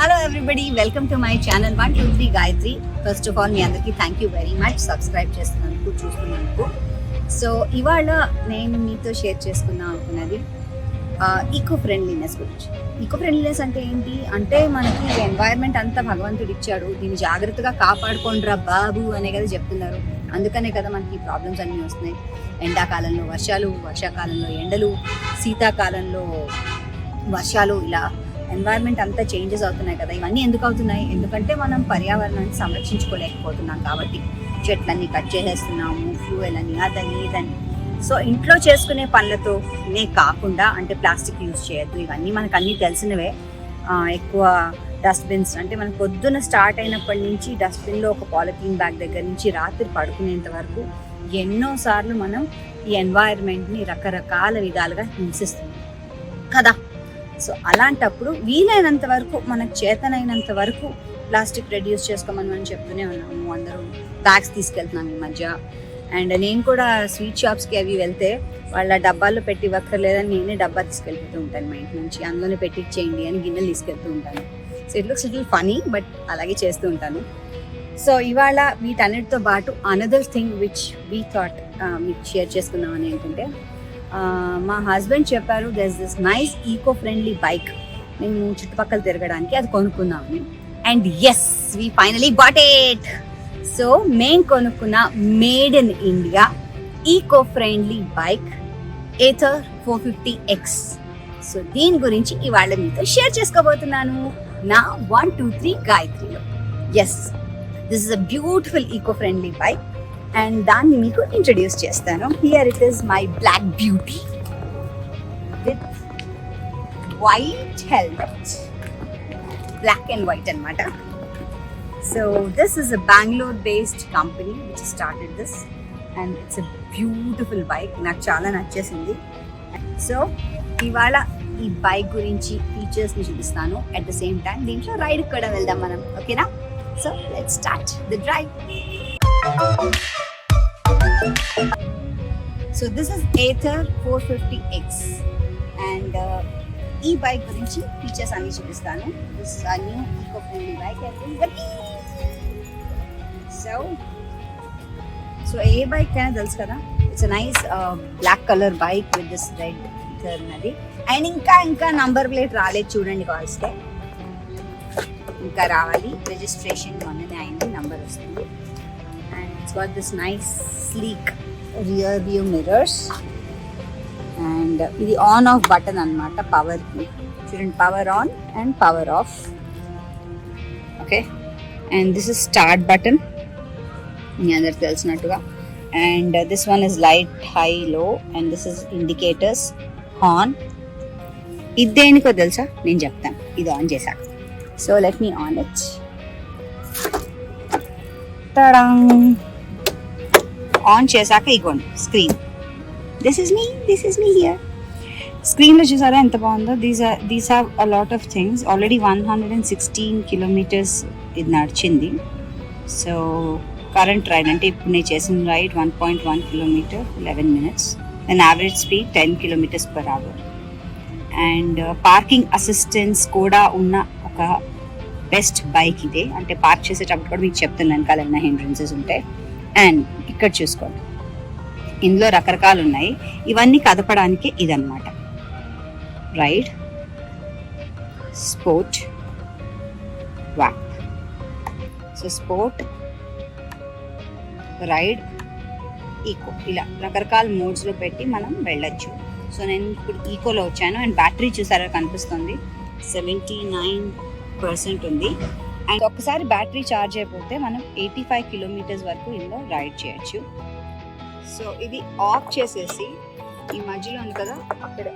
Hello everybody, welcome to my channel 123 Gayatri. First of all మీ అందరికీ thank you very much subscribe చేస్తున్నందుకు, చూస్తున్నందుకు. So ఇవాళ నేను మీతో షేర్ చేసుకుందాం అనుకున్నది ఈకో ఫ్రెండ్లీనెస్ గురించి. ఈకో ఫ్రెండ్లీనెస్ అంటే ఏంటి అంటే, మనకి ఎన్వైరన్మెంట్ అంతా భగవంతుడు ఇచ్చాడు, దీన్ని జాగ్రత్తగా కాపాడుకోండిరా బాబు అనే కదా చెప్తున్నారు. అందుకనే కదా మనకి ప్రాబ్లమ్స్ అన్నీ వస్తున్నాయి. ఎండాకాలంలో వర్షాలు, వర్షాకాలంలో ఎండలు, శీతాకాలంలో వర్షాలు, ఇలా ఎన్వైరన్మెంట్ అంతా చేంజెస్ అవుతున్నాయి కదా. ఇవన్నీ ఎందుకు అవుతున్నాయి? ఎందుకంటే మనం పర్యావరణాన్ని సంరక్షించుకోలేకపోతున్నాం కాబట్టి. చెట్లన్నీ కట్ చేసేస్తున్నాము, ఫ్యూయల్ అని, అదని ఇదని. సో ఇంట్లో చేసుకునే పనులతోనే కాకుండా, అంటే ప్లాస్టిక్ యూజ్ చేయొద్దు, ఇవన్నీ మనకు అన్నీ తెలిసినవే. ఎక్కువ డస్ట్బిన్స్, అంటే మనం పొద్దున స్టార్ట్ అయినప్పటి నుంచి డస్ట్బిన్లో ఒక పాలిథీన్ బ్యాగ్ దగ్గర నుంచి రాత్రి పడుకునేంత వరకు ఎన్నోసార్లు మనం ఈ ఎన్వైరన్మెంట్ని రకరకాల విధాలుగా హింసిస్తున్నాం కదా. సో అలాంటప్పుడు వీలైనంత వరకు, మనకు చేతనైనంత వరకు ప్లాస్టిక్ రెడ్యూస్ చేసుకోమని మనం చెప్తూనే ఉన్నాము. అందరూ బ్యాగ్స్ తీసుకెళ్తున్నాం ఈ మధ్య. అండ్ నేను కూడా స్వీట్ షాప్స్కి అవి వెళ్తే వాళ్ళ డబ్బాల్లో పెట్టి ఇవ్వక్కర్లేదని నేనే డబ్బా తీసుకెళ్తూ ఉంటాను మా ఇంటి నుంచి. అందులోనే పెట్టిచ్చేయండి అని గిన్నెలు తీసుకెళ్తూ ఉంటాను. So it looks little funny, but అలాగే చేస్తూ ఉంటాను. సో ఇవాళ వీటన్నిటితో పాటు another thing which we thought మీకు షేర్ చేసుకుందామని ఏంటంటే, మా హస్బెండ్ చెప్పారు there is this nice eco friendly bike, మేము చుట్టుపక్కల తిరగడానికి అది కొనుక్కుందామని. And yes, we finally bought it. So మేము కొనుక్కున్న made in India eco friendly bike Ather 450X. So దీని గురించి ఇవాళ మీతో షేర్ చేసుకోబోతున్నాను నా 123 గాయత్రిలో. Yes, this is a beautiful eco friendly bike and దాన్ని మీకు ఇంట్రడ్యూస్ చేస్తాను. Here it is my black beauty with white helmet, black and white అన్నమాట. So this is a Bengaluru based company which started this and it's a beautiful bike. నాకు చాలా నచ్చేసింది. So ఇవాళ ఈ bike గురించి, ఫీచర్స్ని చూపిస్తాను. అట్ ద సేమ్ టైం దీంట్లో ride కూడా వెళ్దాం మనం, ఓకేనా? So let's start the drive. So this is Ather 450X and ఈ బైక్ గురించి ఫీచర్స్ అన్ని చూపిస్తాను. This is a new eco-friendly bike I think. So A bike అయినా తెలుసు కదా, it's a nice black color bike with this red feature ఉన్నది. And ఇంకా number plate రాలేదు, చూడండి కావాల్స్తే. ఇంకా రావాలి, రిజిస్ట్రేషన్ మొన్ననే అయింది, నంబర్ వస్తుంది. And it's got this nice sleek rear view mirrors and ఇది ఆన్ ఆఫ్ బటన్ అన్నమాట పవర్ కి. చూడండి, power on and power off. Okay, and this is start button, మీ అందరికి తెలిసినట్టుగా. And this one is light, high, low, and this is indicators, on. ఇది దేనికో తెలుసా? నేను చెప్తాను ఇది ఆన్ చేశాక. So let me on it. On చేశాక ఇగోండి screen. This is me here. స్క్రీన్లో చూసారా ఎంత బాగుందో? These have a lot of things. Already 116 kilometres ఇది నడిచింది. సో కరెంట్ రైడ్ అంటే ఇప్పుడు నేను చేసిన ride 1.1 kilometre 11 minutes. And average speed 10 km/h. And parking assistance కూడా ఉన్న ఒక బెస్ట్ బైక్ ఇదే. అంటే పార్క్ చేసేటప్పుడు కూడా మీకు చెప్తున్నాను వెనకాల ఏమైనా హిండ్రెన్సెస్ ఉంటాయి. అండ్ ఇక్కడ చూసుకోండి, ఇందులో రకరకాలు ఉన్నాయి. ఇవన్నీ కదపడానికి ఇదన్నమాట. Ride, sport, walk. So sport, ride, eco, ఇలా రకరకాల మోడ్స్లో పెట్టి మనం వెళ్ళొచ్చు. సో నేను ఇప్పుడు ఈకోలో వచ్చాను. అండ్ బ్యాటరీ చూసారా కనిపిస్తుంది, 79% ఉంది. అండ్ ఒక్కసారి బ్యాటరీ ఛార్జ్ అయిపోతే మనం 85 kilometers వరకు ఇందులో రైడ్ చేయొచ్చు. సో ఇది ఆఫ్ చేసేసి, ఈ మధ్యలో ఉంది కదా అక్కడ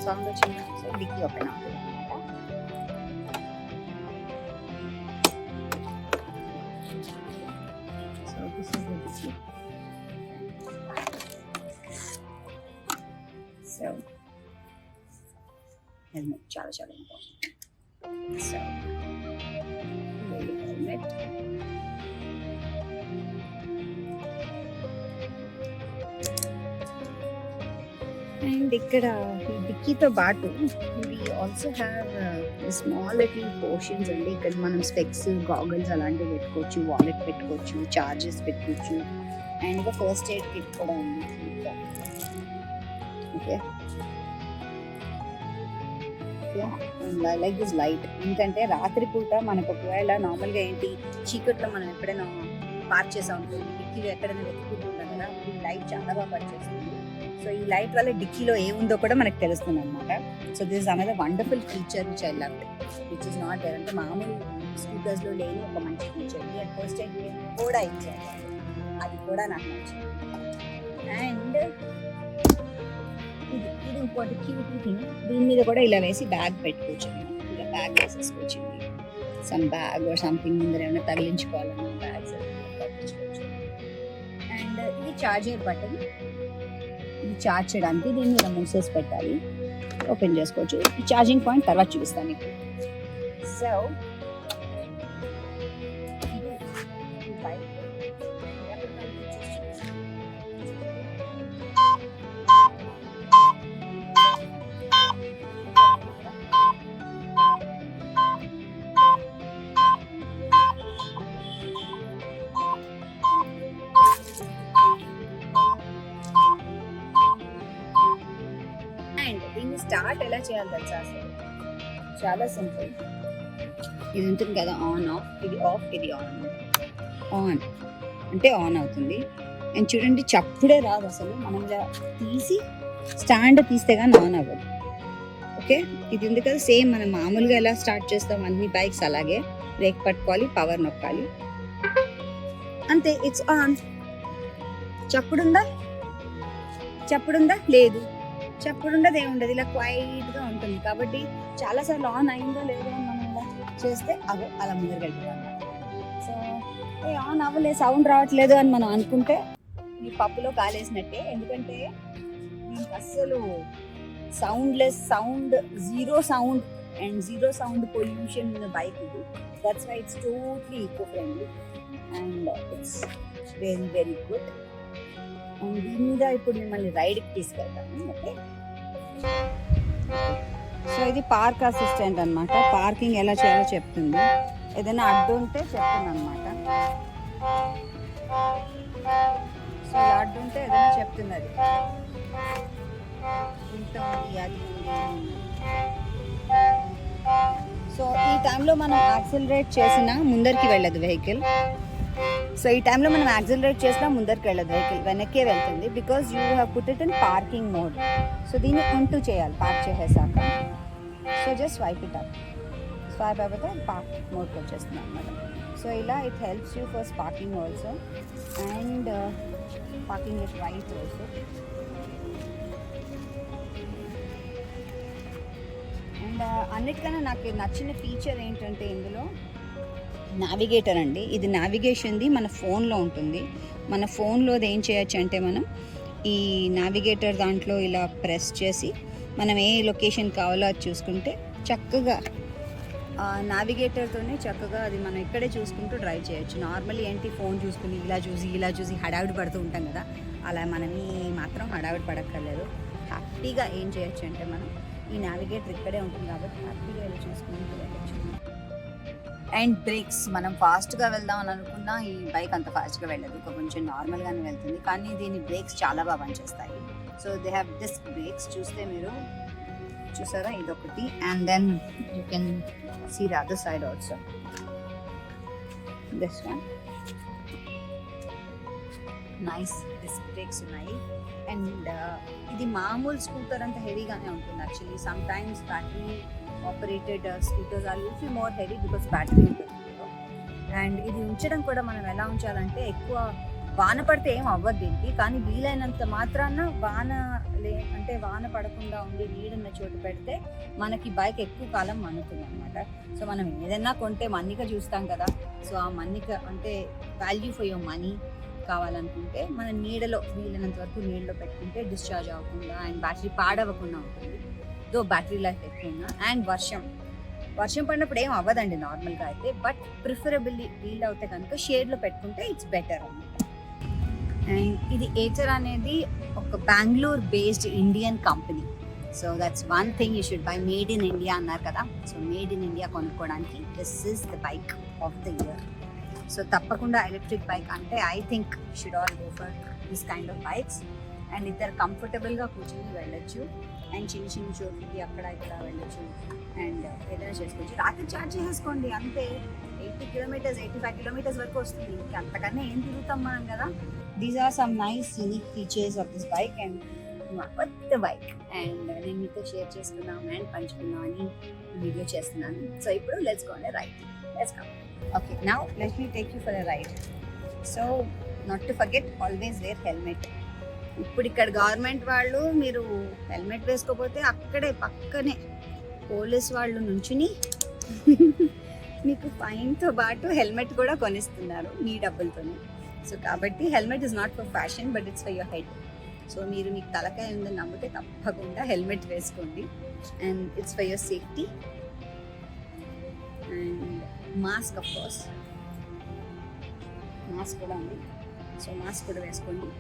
సౌండ్ వచ్చింది, సో డిక్కీ ఓపెన్ అవుతుంది అనమాట. So this is the dicky. So helmet చాలా ఇంపార్టెంట్. So, helmet. అండ్ ఇక్కడ ఈ డిక్కీతో పాటు we also have small little portions అండి. ఇక్కడ మనం స్పెక్స్, గాగల్స్ అలాంటివి పెట్టుకోవచ్చు, వాలెట్ పెట్టుకోవచ్చు, చార్జెస్ పెట్టుకోవచ్చు, అండ్ ఇంకా ఫస్ట్ ఎయిడ్ కిట్ కూడా ఉంది. Okay, I like this light. ఎందుకంటే రాత్రిపూట మనకు ఒకవేళ నార్మల్గా ఏంటి చీకట్లో మనం ఎప్పుడైనా పార్క్ చేసా ఉంటుంది, డిక్కీలో ఎక్కడైనా వెతుక్కుంటుంటాం కదా, ఈ లైట్ చాలా బాగా పనిచేస్తుంది. సో ఈ లైట్ వల్ల డిక్కీలో ఏముందో కూడా మనకు తెలుస్తుంది అనమాట. So this is another wonderful feature which I love, which is not there. అంటే మామూలు స్కూటర్స్లో లేని ఒక మంచి ఫీచర్. అండ్ ఫస్ట్ ఎయిడ్ కూడా ఇచ్చారు, అది కూడా నాకు నచ్చింది. అండ్ ఇది ఇంకోటి క్యూటీ థింగ్, దీని మీద కూడా ఇలా వేసి బ్యాగ్ పెట్టుకోవచ్చు. ఇలా బ్యాగ్ వేసేసుకోవచ్చు, సమ్ బ్యాగ్ ఆర్ సంథింగ్ ముందర ఏమైనా తగిలించుకోవాలన్నా బ్యాగ్స్ తగిలించుకోవచ్చు. అండ్ ఇది చార్జర్ బటన్, ఇది చార్జ్ చేయడానికి దీన్ని ఇలా మూసేసి పెట్టాలి, ఓపెన్ చేసుకోవచ్చు. ఈ ఛార్జింగ్ పాయింట్ తర్వాత చూపిస్తాను మీకు. సో దీన్ని స్టార్ట్ ఎలా చేయాలి తెలుసా? అసలు చాలా సింపుల్. ఇది ఉంటుంది కదా ఆన్ ఆఫ్, ఇది ఆఫ్, ఇది ఆన్. ఆన్ అంటే ఆన్ అవుతుంది. అండ్ చూడండి చప్పుడే రాదు అసలు, మనం ఇలా తీసి స్టాండ్ తీస్తే కానీ ఆన్ అవ్వదు. ఓకే, ఇది ఉంది కదా సేమ్ మనం మామూలుగా ఎలా స్టార్ట్ చేస్తాం అన్ని బైక్స్ అలాగే. బ్రేక్ పట్టుకోవాలి, పవర్ నొక్కాలి, అంతే, ఇట్స్ ఆన్. చప్పుడుందా? చప్పుడుందా? లేదు. చప్పుడుండదు, ఏముండదు, ఇలా క్వైట్గా ఉంటుంది. కాబట్టి చాలాసార్లు ఆన్ అయిందో లేదో అని మనం ఇలా చేస్తే అదో అలా ముందరికి వెళ్తుంది అన్నమాట. సో ఆన్ అవ్వలేదు, సౌండ్ రావట్లేదు అని మనం అనుకుంటే మీ పప్పులో కాలేసినట్టే. ఎందుకంటే దీనికి అస్సలు soundless, sound zero sound and zero sound pollution bike ఇది. That's why it's totally eco friendly and it's very very good. And దీని మీద ఇప్పుడు మిమ్మల్ని రైడ్కి తీసుకెళ్తాను. ఓకే, సో ఇది పార్క్ అసిస్టెంట్ అనమాట. పార్కింగ్ ఎలా చేయాలో చెప్తుంది, ఏదైనా అడ్డు ఉంటే చెప్తుంది అనమాట. సో ఇలా అడ్డు ఉంటే ఏదైనా చెప్తుంది, అది ఇంత ఉంది, అది ఉంది. సో ఈ టైంలో మనం యాక్సిలరేట్ చేసినా ముందరికి వెళ్ళదు వెహికల్. సో ఈ టైంలో మనం యాక్సిలరేట్ చేసినా ముందరికి వెళ్ళదు వెహికల్, వెనక్కే వెళ్తుంది. Because you have put it in parking mode. So దీన్ని ఉంటూ చేయాలి పార్క్ చేసేసాక. So just swipe it up, swipe అయిపోతే పార్క్ మోడ్కి వచ్చేస్తుంది అనమాట. సో ఇలా it helps you for parking also and parking it right also. And అన్నిటికన్నా నాకు నచ్చిన ఫీచర్ ఏంటంటే ఇందులో నావిగేటర్ అండి. ఇది నావిగేషన్ది మన ఫోన్లో ఉంటుంది. మన ఫోన్లోది ఏం చేయొచ్చు అంటే మనం ఈ నావిగేటర్ దాంట్లో ఇలా ప్రెస్ చేసి మనం ఏ లొకేషన్ కావాలో అది చూసుకుంటే చక్కగా నావిగేటర్తోనే చక్కగా అది మనం ఇక్కడే చూసుకుంటూ డ్రైవ్ చేయొచ్చు. నార్మల్లీ ఏంటి ఫోన్ చూసుకుని ఇలా చూసి హడావిడి పడుతూ ఉంటాం కదా, అలా మనం మాత్రం హడావిడి పడక్కర్లేదు. హ్యాపీగా ఏం చేయొచ్చు అంటే మనం ఈ నావిగేటర్ ఇక్కడే ఉంటుంది కాబట్టి హ్యాపీగా వెళ్ళి చూసుకుంటూ వెళ్ళచ్చు. అండ్ బ్రేక్స్, మనం ఫాస్ట్గా వెళ్దాం అని అనుకున్నా ఈ బైక్ అంత ఫాస్ట్గా వెళ్ళదు, కొంచెం నార్మల్గానే వెళ్తుంది. కానీ దీని బ్రేక్స్ చాలా బాగా పనిచేస్తాయి. So they have disc brakes. చూస్తే మీరు చూసారా, ఇదొకటి. And then you can see the other side also, this one. Nice disc brakes ఉన్నాయి. అండ్ ఇది మామూలు స్కూటర్ అంత హెవీగానే ఉంటుంది actually. Sometimes battery operated scooters are little more heavy because battery ఉంటుంది. అండ్ ఇది ఉంచడం కూడా మనం ఎలా ఉంచాలంటే, ఎక్కువ వాన పడితే ఏం అవ్వదు దీనికి, కానీ వీలైనంత మాత్రాన వాన పడకుండా ఉండి నీడున్న చోటు పెడితే మనకి బైక్ ఎక్కువ కాలం మన్నుతుంది అనమాట. సో మనం ఏదైనా కొంటే మన్నిక చూస్తాం కదా, సో ఆ మన్నిక అంటే వాల్యూ ఫర్ యువర్ మనీ కావాలనుకుంటే మన నీడలో వీలైనంత వరకు నీళ్ళలో పెట్టుకుంటే డిశ్చార్జ్ అవ్వకుండా అండ్ బ్యాటరీ పాడవకుండా ఉంటుంది. దో బ్యాటరీ లైఫ్ ఎక్కువ. అండ్ వర్షం పడినప్పుడు ఏం అవ్వదండి నార్మల్గా అయితే, బట్ ప్రిఫరబుల్లీ వీల్ అవుతే కనుక షేడ్లో పెట్టుకుంటే ఇట్స్ బెటర్ అనమాట. అండ్ ఇది ఏచర్ అనేది ఒక Bengaluru based Indian company. So that's one thing you should buy. Made in India అన్నారు కదా, సో మేడ్ ఇన్ ఇండియా కొనుక్కోవడానికి this is the bike of the year. So తప్పకుండా ఎలక్ట్రిక్ బైక్ అంటే I think should all go for this kind of bikes. And ఇద్దరు కంఫర్టబుల్గా కూర్చొని వెళ్ళొచ్చు, and చిన్న చిన్న చోట్లకి అక్కడ ఇక్కడ వెళ్ళొచ్చు, అండ్ ఏదైనా చేసుకోవచ్చు. రాత్రి ఛార్జ్ చేసేసుకోండి అంతే. 80 kilometers 85 kilometers వరకు వస్తుంది. ఇంకా అంతకన్నా ఏం తిరుగుతాం మనం కదా. These are some nice unique features of this bike and కొత్త బైక్. అండ్ నేను మీతో షేర్ చేసుకున్నాను అండ్ పంచుకున్నాను అని వీడియో చేస్తున్నాను. సో ఇప్పుడు let's go on a ride. Let's come. Okay, now let me take you for a ride. So not to forget, always wear helmet. ఇప్పుడు ఇక్కడ గవర్నమెంట్ వాళ్ళు మీరు హెల్మెట్ వేసుకోకపోతే అక్కడే పక్కనే పోలీస్ వాళ్ళు నుంచుని మీకు ఫైన్తో పాటు హెల్మెట్ కూడా కొనిస్తున్నారు మీ డబ్బులతోనే. సో కాబట్టి helmet is not for fashion but it's for your head. So మీరు మీకు తలకాయ ఉందని నమ్మితే తప్పకుండా హెల్మెట్ వేసుకోండి, and it's for your safety. And mask, of course mask కూడా ఉంది, సో మాస్క్ కూడా వేసుకోండి.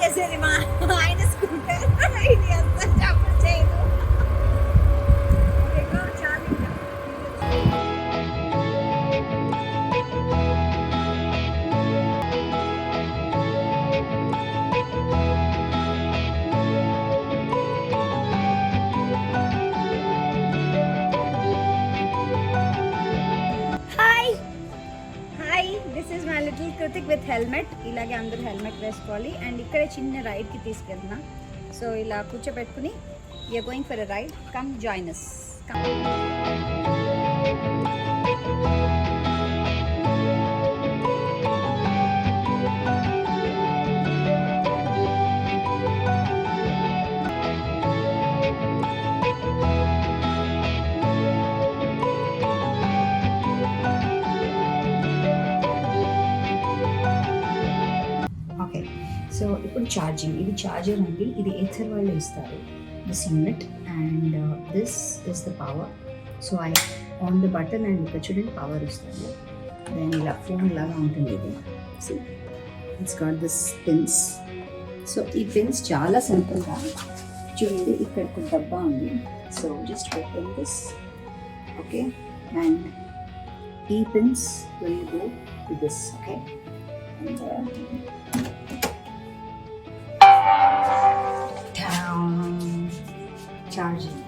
చేసేది మా ఆయన స్కూటర్, ఇది అంత చప్పుడు చేయదు. This is my little Kritik with helmet. ఇలాగే అందరూ హెల్మెట్ వేసుకోవాలి. అండ్ ఇక్కడే చిన్న రైడ్కి తీసుకెళ్తున్నా. సో ఇలా కూర్చోబెట్టుకుని you're going for a ride, come join us. So ఇప్పుడు ఛార్జింగ్, ఇది ఛార్జర్ అండి, ఇది ఏథర్ వాళ్ళు ఇస్తారు this unit. And this is the power. So I on the button అండ్ ఇక్కడ చూడండి పవర్ ఇస్తుంది. దెన్ ఇలా ఫోన్ లాగా ఉంటుంది ఇది. So it's got this pins. So ఈ పిన్స్ చాలా సింపుల్గా చూడండి, ఇక్కడ ఒక డబ్బా ఉంది. So just open this, okay, and ఈ pins will go to this, okay. Charging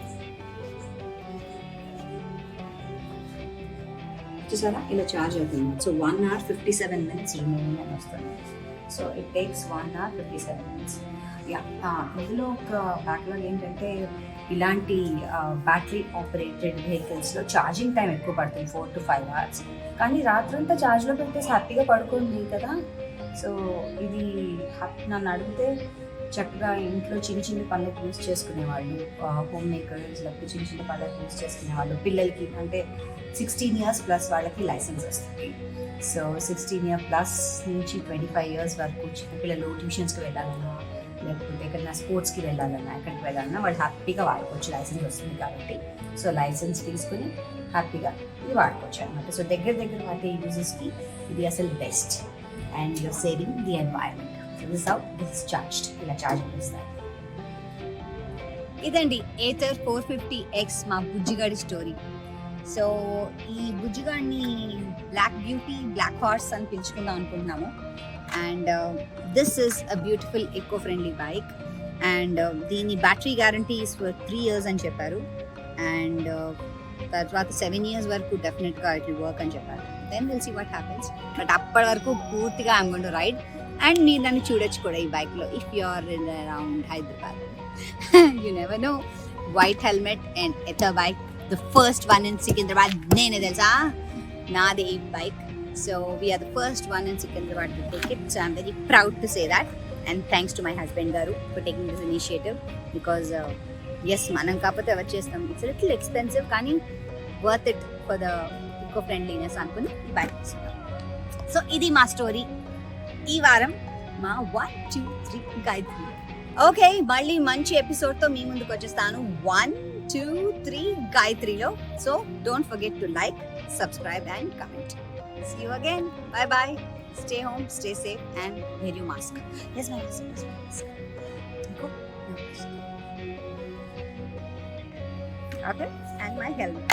చూసారా, ఇలా ఛార్జ్ అవుతుంది. సో 1 hour 57 minutes రిమైనింగ్ అని వస్తుంది. So it takes 1 hour 57 minutes. ఇందులో ఒక బ్యాక్లాగ్ ఏంటంటే ఇలాంటి బ్యాటరీ ఆపరేటెడ్ వెహికల్స్లో ఛార్జింగ్ టైం ఎక్కువ పడుతుంది, 4 to 5 hours. కానీ రాత్రంతా ఛార్జ్లో పెట్టేసి హ్యాపీగా పడుకోండి కదా. సో ఇది నన్ను అడిగితే చక్కగా ఇంట్లో చిన్న చిన్న పనులకు యూజ్ చేసుకునేవాళ్ళు, హోమ్ మేకర్స్, లేకపోతే చిన్న చిన్న పనులకు యూజ్ చేసుకునేవాళ్ళు. పిల్లలకి అంటే 16 years ప్లస్ వాళ్ళకి లైసెన్స్ వస్తుంది. సో 16 years ప్లస్ నుంచి 25 years వరకు చిన్నపిల్లలు ట్యూషన్స్కి వెళ్ళాలన్నా, లేకపోతే ఎక్కడైనా స్పోర్ట్స్కి వెళ్ళాలన్నా, ఎక్కడికి వెళ్ళాలన్నా వాళ్ళు హ్యాపీగా వాడుకోవచ్చు, లైసెన్స్ వస్తుంది కాబట్టి. సో లైసెన్స్ తీసుకుని హ్యాపీగా ఇది వాడుకోవచ్చు అనమాట. సో దగ్గర వాటి యూజెస్కి ఇది అసలు best, and you're saving the environment. This is how this is charged. ఇలా ఛార్జింగ్ చేస్తారు. ఇదండి ఏథర్ 450X మా బుజ్జిగాడి స్టోరీ. సో ఈ బుజ్జిగాడిని బ్లాక్ బ్యూటీ, బ్లాక్ హార్స్ అని పిలుచుకుందాం అనుకుంటున్నాము. And this is a beautiful eco friendly bike. And దీని battery guarantee is for 3 years అని చెప్పారు. అండ్ తర్వాత 7 years వరకు డెఫినెట్గా ఇట్ విల్ వర్క్ అని చెప్పారు. Then will see what happens. But అప్పటి వరకు పూర్తిగా I'm going to ride. And మీరు నన్ను చూడొచ్చు కూడా ఈ బైక్లో if you are in around Hyderabad. You never know. White helmet and Ather bike the first one in Secunderabad. Nene telsa naade ee bike. So we are the first one in Secunderabad to take it. So I'm very proud to say that. And thanks to my husband Garu for taking this initiative because yes, manam kapate ever chestam. It's a little expensive kani worth it for the eco-friendliness అనుకుని ఈ bike తీసుకున్నాం. So ఇది మా story ఈ వారం మా 1 2 3 Gayatri. Okay, మళ్ళీ మంచి ఎపిసోడ్తో మీ ముందుకు వచ్చేస్తాను 1 2 3 గాయత్రిలో. So don't forget to like, subscribe and comment. See you again. Bye bye. Stay home, stay safe, and wear your mask. Yes, my mask. Yes, my mask. Go. Okay, and my helmet.